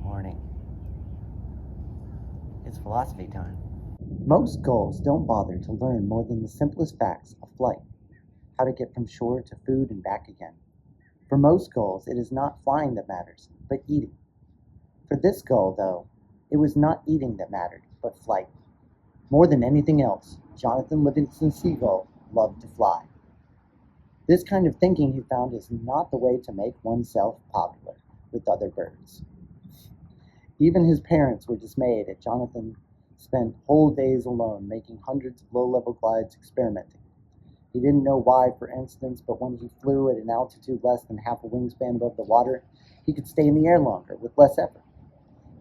Morning. It's philosophy time. Most gulls don't bother to learn more than the simplest facts of flight, how to get from shore to food and back again. For most gulls, it is not flying that matters, but eating. For this gull, though, it was not eating that mattered, but flight. More than anything else, Jonathan Livingston Seagull loved to fly. This kind of thinking, he found, is not the way to make oneself popular with other birds. Even his parents were dismayed at Jonathan spent whole days alone making hundreds of low-level glides experimenting. He didn't know why, for instance, but when he flew at an altitude less than half a wingspan above the water, he could stay in the air longer with less effort.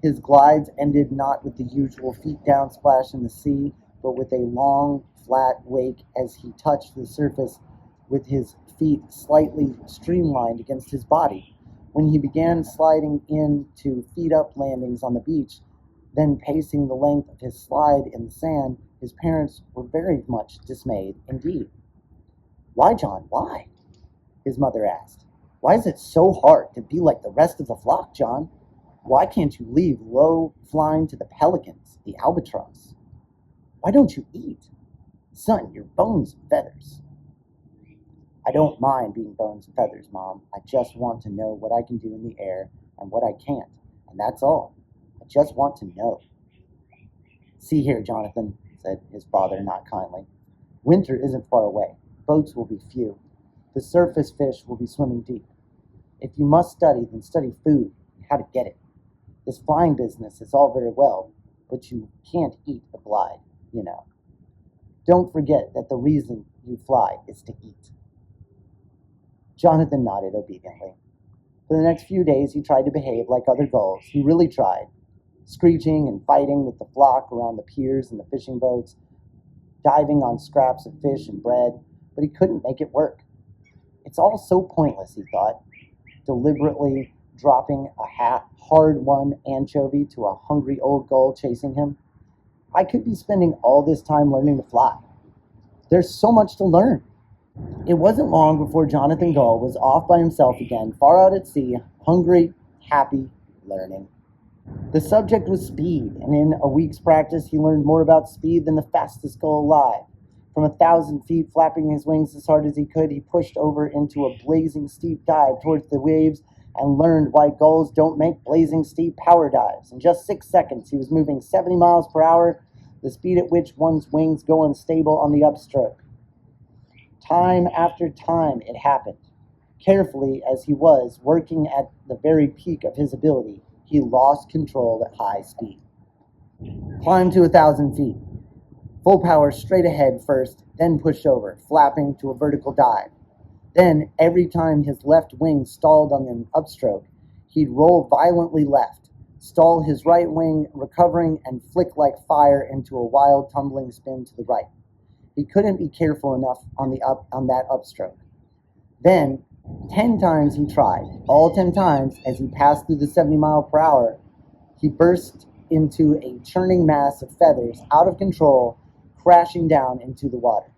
His glides ended not with the usual feet-down splash in the sea, but with a long, flat wake as he touched the surface with his feet slightly streamlined against his body. When he began sliding into feet-up landings on the beach, then pacing the length of his slide in the sand, his parents were very much dismayed indeed. "Why, John, why?" his mother asked. "Why is it so hard to be like the rest of the flock, John? Why can't you leave low flying to the pelicans, the albatross? Why don't you eat? Son, you're bones and feathers." "I don't mind being bones and feathers, Mom. I just want to know what I can do in the air and what I can't, and that's all. I just want to know." "See here, Jonathan," said his father not kindly. "Winter isn't far away. Boats will be few. The surface fish will be swimming deep. If you must study, then study food and how to get it. This flying business is all very well, but you can't eat a glide, you know. Don't forget that the reason you fly is to eat." Jonathan nodded obediently. For the next few days, he tried to behave like other gulls. He really tried, screeching and fighting with the flock around the piers and the fishing boats, diving on scraps of fish and bread, but he couldn't make it work. It's all so pointless, he thought, deliberately dropping a hard-won anchovy to a hungry old gull chasing him. I could be spending all this time learning to fly. There's so much to learn. It wasn't long before Jonathan Gull was off by himself again, far out at sea, hungry, happy, learning. The subject was speed, and in a week's practice he learned more about speed than the fastest gull alive. From 1,000 feet, flapping his wings as hard as he could, he pushed over into a blazing steep dive towards the waves and learned why gulls don't make blazing steep power dives. In just 6 seconds, he was moving 70 miles per hour, the speed at which one's wings go unstable on the upstroke. Time after time it happened. Carefully as he was, working at the very peak of his ability, he lost control at high speed. Climbed to 1,000 feet. Full power straight ahead first, then pushed over, flapping to a vertical dive. Then, every time his left wing stalled on an upstroke, he'd roll violently left, stall his right wing, recovering, and flick like fire into a wild tumbling spin to the right. He couldn't be careful enough on that upstroke. Then, 10 times he tried. All 10 times, as he passed through the 70 mile per hour, he burst into a churning mass of feathers, out of control, crashing down into the water.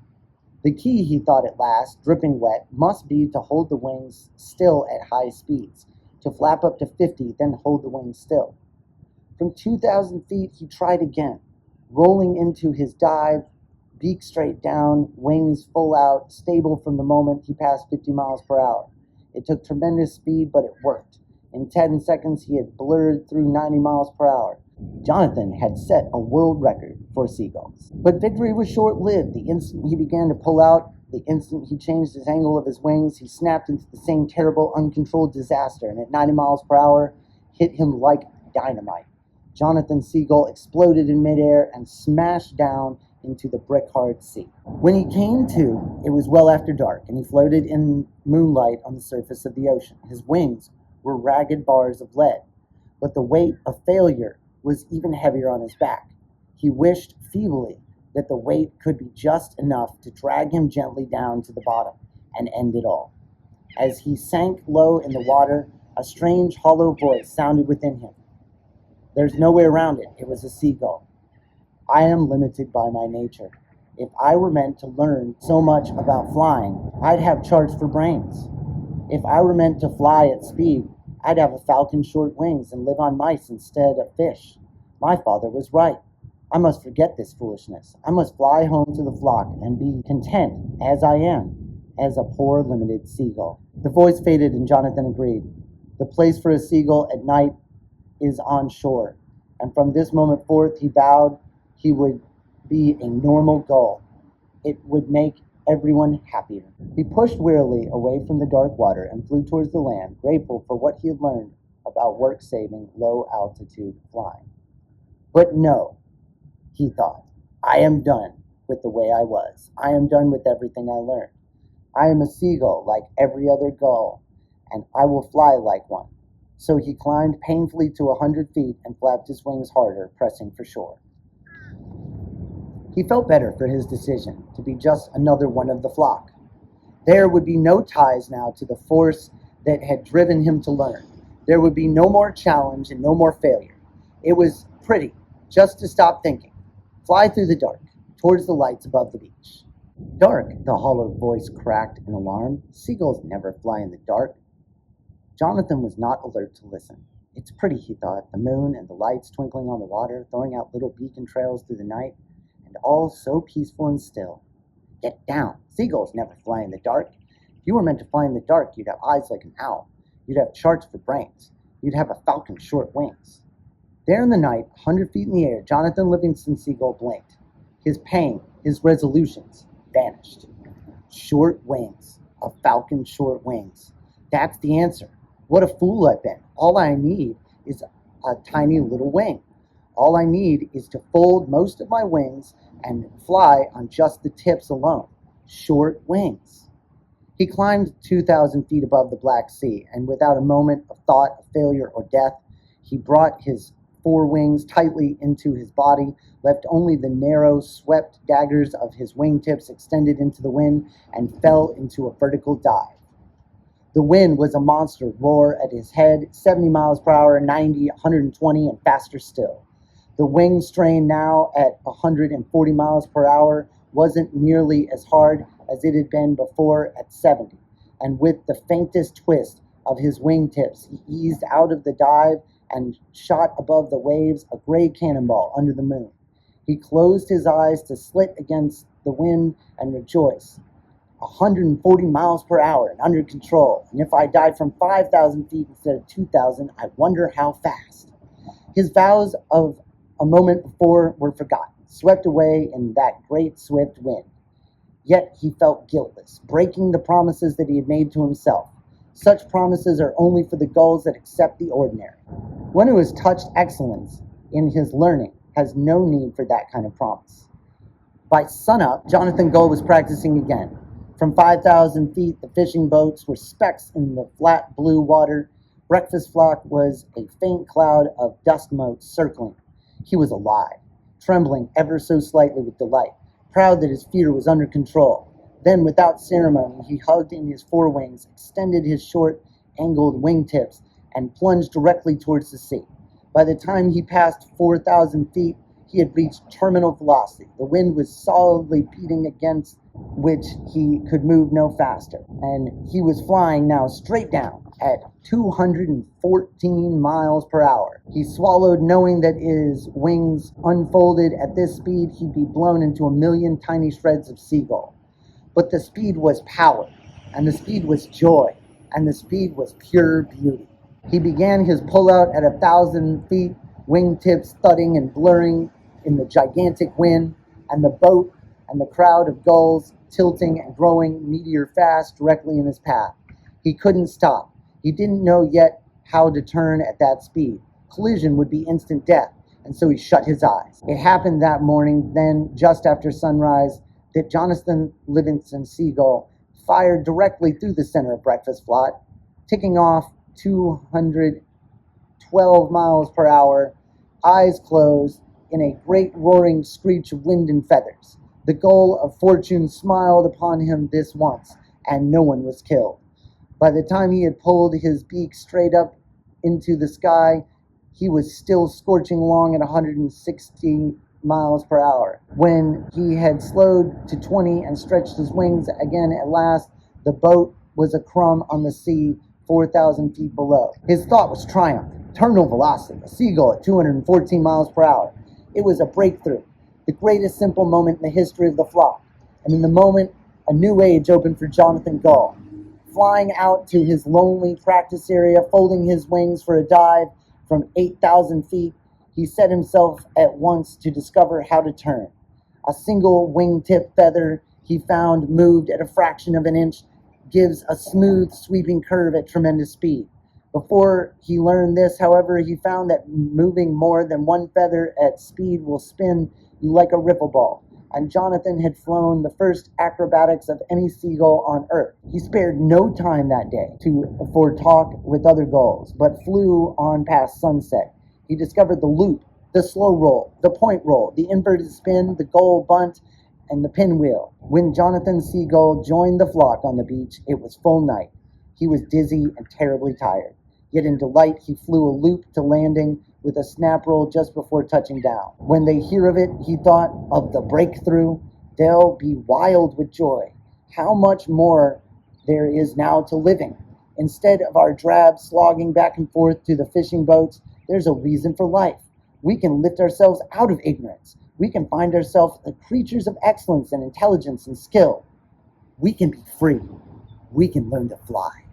The key, he thought at last, dripping wet, must be to hold the wings still at high speeds, to flap up to 50, then hold the wings still. From 2,000 feet, he tried again, rolling into his dive, beak straight down, wings full out, stable from the moment he passed 50 miles per hour. It took tremendous speed, but it worked. In 10 seconds, he had blurred through 90 miles per hour. Jonathan had set a world record for seagulls. But victory was short-lived. The instant he began to pull out, the instant he changed his angle of his wings, he snapped into the same terrible, uncontrolled disaster, and at 90 miles per hour, hit him like dynamite. Jonathan Seagull exploded in midair and smashed down into the brick-hard sea. When he came to, it was well after dark, and he floated in moonlight on the surface of the ocean. His wings were ragged bars of lead, but the weight of failure was even heavier on his back. He wished feebly that the weight could be just enough to drag him gently down to the bottom and end it all. As he sank low in the water, a strange, hollow voice sounded within him. There's no way around it. It was a seagull. I am limited by my nature. If I were meant to learn so much about flying, I'd have charts for brains. If I were meant to fly at speed, I'd have a falcon's short wings and live on mice instead of fish. My father was right. I must forget this foolishness. I must fly home to the flock and be content as I am, as a poor limited seagull." The voice faded and Jonathan agreed. The place for a seagull at night is on shore, and from this moment forth he vowed he would be a normal gull. It would make everyone happier. He pushed wearily away from the dark water and flew towards the land, grateful for what he had learned about work-saving, low-altitude flying. But no, he thought, I am done with the way I was. I am done with everything I learned. I am a seagull like every other gull, and I will fly like one. So he climbed painfully to 100 feet and flapped his wings harder, pressing for shore. He felt better for his decision to be just another one of the flock. There would be no ties now to the force that had driven him to learn. There would be no more challenge and no more failure. It was pretty just to stop thinking. Fly through the dark, towards the lights above the beach. Dark, the hollow voice cracked in alarm. Seagulls never fly in the dark. Jonathan was not alert to listen. It's pretty, he thought, the moon and the lights twinkling on the water, throwing out little beacon trails through the night, and all so peaceful and still. Get down. Seagulls never fly in the dark. If you were meant to fly in the dark, you'd have eyes like an owl. You'd have charts for brains. You'd have a falcon's short wings. There in the night, 100 feet in the air, Jonathan Livingston Seagull blinked. His pain, his resolutions, vanished. Short wings. A falcon's short wings. That's the answer. What a fool I've been. All I need is a tiny little wing. All I need is to fold most of my wings and fly on just the tips alone. Short wings. He climbed 2,000 feet above the Black Sea, and without a moment of thought of failure or death, he brought his four wings tightly into his body, left only the narrow, swept daggers of his wingtips extended into the wind, and fell into a vertical dive. The wind was a monster roar at his head, 70 miles per hour, 90, 120, and faster still. The wing strain now at 140 miles per hour wasn't nearly as hard as it had been before at 70, and with the faintest twist of his wingtips, he eased out of the dive and shot above the waves, a gray cannonball under the moon. He closed his eyes to slit against the wind and rejoice. 140 miles per hour and under control, and if I died from 5,000 feet instead of 2,000, I wonder how fast. His vows of a moment before were forgotten, swept away in that great swift wind. Yet he felt guiltless, breaking the promises that he had made to himself. Such promises are only for the gulls that accept the ordinary. One who has touched excellence in his learning has no need for that kind of promise. By sunup, Jonathan Gull was practicing again. From 5,000 feet, the fishing boats were specks in the flat blue water. Breakfast flock was a faint cloud of dust motes circling. He was alive, trembling ever so slightly with delight, proud that his fear was under control. Then, without ceremony, he hugged in his forewings, extended his short, angled wingtips, and plunged directly towards the sea. By the time he passed 4,000 feet, he had reached terminal velocity. The wind was solidly beating against which he could move no faster, and he was flying now straight down at 214 miles per hour. He swallowed, knowing that his wings unfolded at this speed, he'd be blown into a million tiny shreds of seagull. But the speed was power, and the speed was joy, and the speed was pure beauty. He began his pullout at 1,000 feet, wingtips thudding and blurring in the gigantic wind, and the boat and the crowd of gulls tilting and growing meteor fast directly in his path. He couldn't stop. He didn't know yet how to turn at that speed. Collision would be instant death, and so he shut his eyes. It happened that morning, then, just after sunrise, that Jonathan Livingston Seagull fired directly through the center of breakfast flock, ticking off 212 miles per hour, eyes closed, in a great roaring screech of wind and feathers. The gull of fortune smiled upon him this once, and no one was killed. By the time he had pulled his beak straight up into the sky, he was still scorching along at 160 miles per hour. When he had slowed to 20 and stretched his wings again at last, the boat was a crumb on the sea 4,000 feet below. His thought was triumph. Terminal velocity, a seagull at 214 miles per hour. It was a breakthrough, the greatest simple moment in the history of the flock. And in the moment, a new age opened for Jonathan Gull. Flying out to his lonely practice area, folding his wings for a dive from 8,000 feet, he set himself at once to discover how to turn. A single wingtip feather he found moved at a fraction of an inch gives a smooth, sweeping curve at tremendous speed. Before he learned this, however, he found that moving more than one feather at speed will spin you like a ripple ball. And Jonathan had flown the first acrobatics of any seagull on Earth. He spared no time that day for talk with other gulls, but flew on past sunset. He discovered the loop, the slow roll, the point roll, the inverted spin, the gull bunt, and the pinwheel. When Jonathan Seagull joined the flock on the beach, it was full night. He was dizzy and terribly tired. Yet in delight, he flew a loop to landing with a snap roll just before touching down. When they hear of it, he thought of the breakthrough. They'll be wild with joy. How much more there is now to living. Instead of our drab slogging back and forth to the fishing boats, there's a reason for life. We can lift ourselves out of ignorance. We can find ourselves the creatures of excellence and intelligence and skill. We can be free. We can learn to fly.